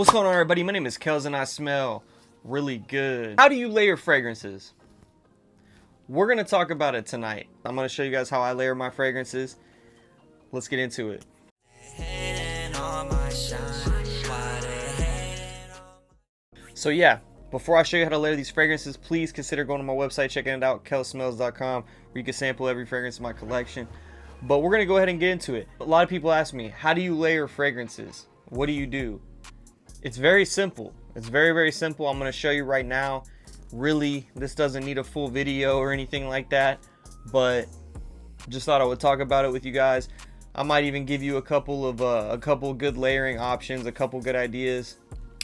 What's going on, everybody? My name is Kels and I smell really good. How do you layer fragrances? We're going to talk about it tonight. I'm going to show you guys how I layer my fragrances. Let's get into it. So yeah, before I show you how to layer these fragrances, please consider going to my website, checking it out, kelsmells.com, where you can sample every fragrance in my collection. But we're going to go ahead and get into it. A lot of people ask me, how do you layer fragrances? What do you do? It's very simple. It's very, very simple. I'm going to show you right now. Really, this doesn't need a full video or anything like that, but just thought I would talk about it with you guys. I might even give you a couple good layering options, a couple good ideas.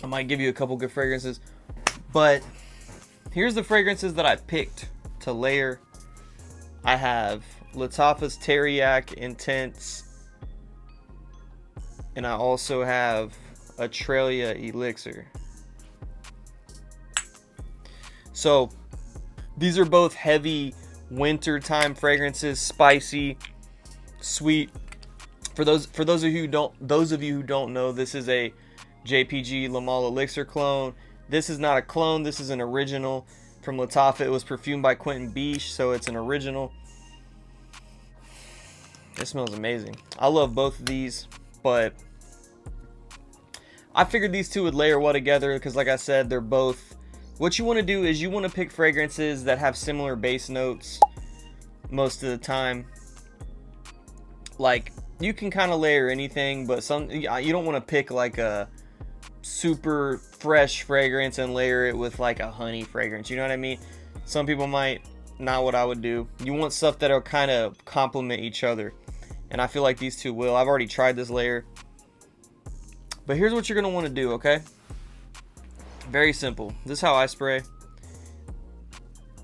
I might give you a couple good fragrances, but here's the fragrances that I picked to layer. I have Lattafa's Teriac Intense, and I also have Australia Elixir. So these are both heavy wintertime fragrances, spicy, sweet. For those of you who don't know, this is a JPG Le Male Elixir clone. This is not a clone. This is an original from Lattafa. It was perfumed by Quentin Biche, so it's an original. It smells amazing. I love both of these, but I figured these two would layer well together because, like I said, they're both. What you want to do is you want to pick fragrances that have similar base notes most of the time. Like, you can kind of layer anything, but you don't want to pick like a super fresh fragrance and layer it with like a honey fragrance. You know what I mean? Some people might. Not what I would do. You want stuff that'll kind of complement each other, and I feel like these two will. I've already tried this layer. But here's what you're going to want to do, okay? Very simple. This is how I spray.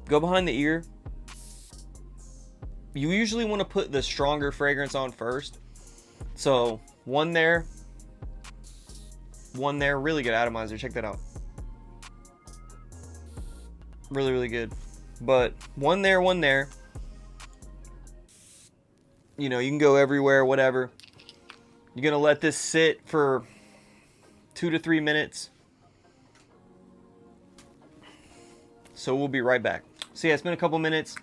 Go behind the ear. You usually want to put the stronger fragrance on first. So, one there. Really good atomizer. Check that out. Really, really good. But one there. You know, you can go everywhere, whatever. You're going to let this sit for 2 to 3 minutes. So we'll be right back. So yeah, it's been a couple minutes.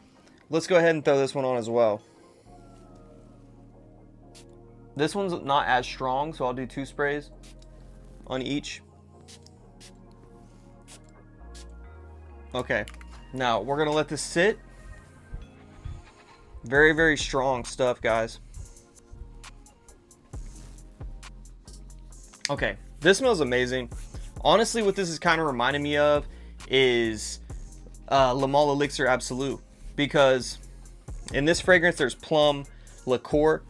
Let's go ahead and throw this one on as well. This one's not as strong, so I'll do 2 sprays on each. Okay, now we're gonna let this sit. Very, very strong stuff, guys. Okay, this smells amazing. Honestly, what this is kind of reminding me of is Le Male Elixir Absolute, because in this fragrance there's plum, liqueur,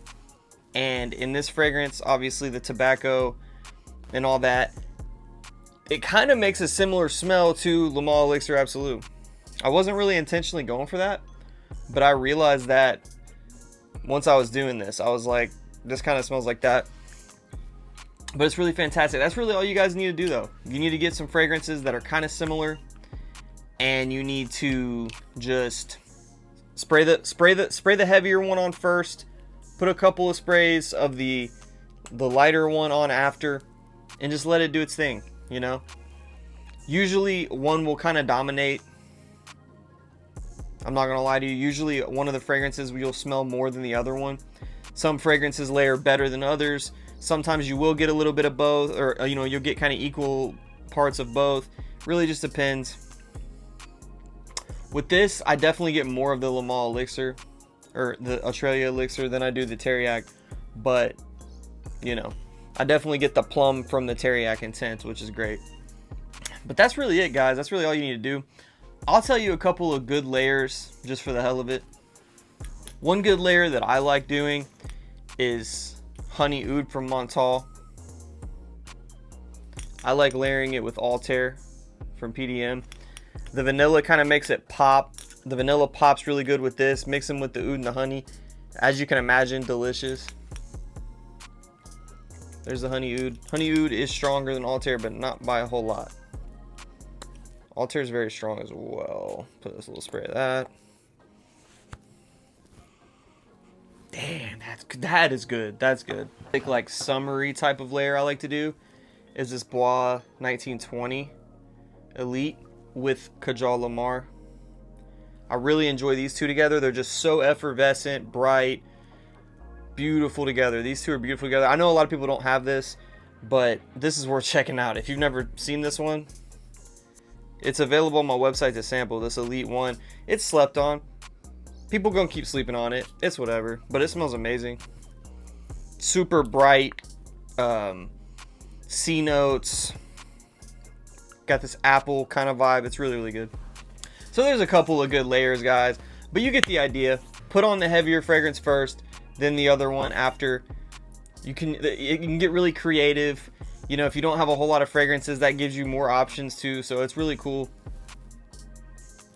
and in this fragrance, obviously the tobacco and all that, it kind of makes a similar smell to Le Male Elixir Absolute. I wasn't really intentionally going for that, but I realized that once I was doing this, I was like, this kind of smells like that. But it's really fantastic. That's really all you guys need to do, though. You need to get some fragrances that are kind of similar, and you need to just spray the heavier one on first. Put a couple of sprays of the lighter one on after, and just let it do its thing. You know, usually one will kind of dominate. I'm not gonna lie to you. Usually one of the fragrances you'll smell more than the other one. Some fragrances layer better than others. Sometimes you will get a little bit of both, or you know, you'll get kind of equal parts of both. Really just depends. With this, I definitely get more of the Le Male Elixir or the Australia Elixir than I do the Teriac, but you know, I definitely get the plum from the Teriac Intense, which is great. But that's really it, guys. That's really all you need to do. I'll tell you a couple of good layers just for the hell of it. One good layer that I like doing is Honey Oud from Montal. I like layering it with Altair from PDM. The vanilla kind of makes it pop. The vanilla pops really good with this. Mix them with the oud and the honey. As you can imagine, delicious. There's the Honey Oud. Honey Oud is stronger than Altair, but not by a whole lot. Altair is very strong as well. Put this little spray of that. Damn, that is good. That's good. Like summery type of layer I like to do is this Bois 1920 Elite with Kajal Lamar. I really enjoy these two together. They're just so effervescent, bright, beautiful together. These two are beautiful together. I know a lot of people don't have this, but this is worth checking out. If you've never seen this one, it's available on my website to sample. This Elite one, it's slept on. People gonna keep sleeping on it. It's whatever, but it smells amazing. Super bright, C notes. Got this apple kind of vibe. It's really, really good. So there's a couple of good layers, guys, but you get the idea. Put on the heavier fragrance first, then the other one after. You can get really creative. You know, if you don't have a whole lot of fragrances, that gives you more options too. So it's really cool.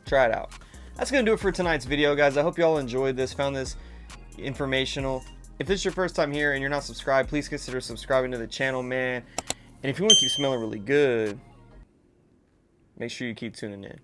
Try it out. That's gonna do it for tonight's video, guys. I hope you all enjoyed this, found this informational. If this is your first time here and you're not subscribed, please consider subscribing to the channel, man. And if you want to keep smelling really good, make sure you keep tuning in.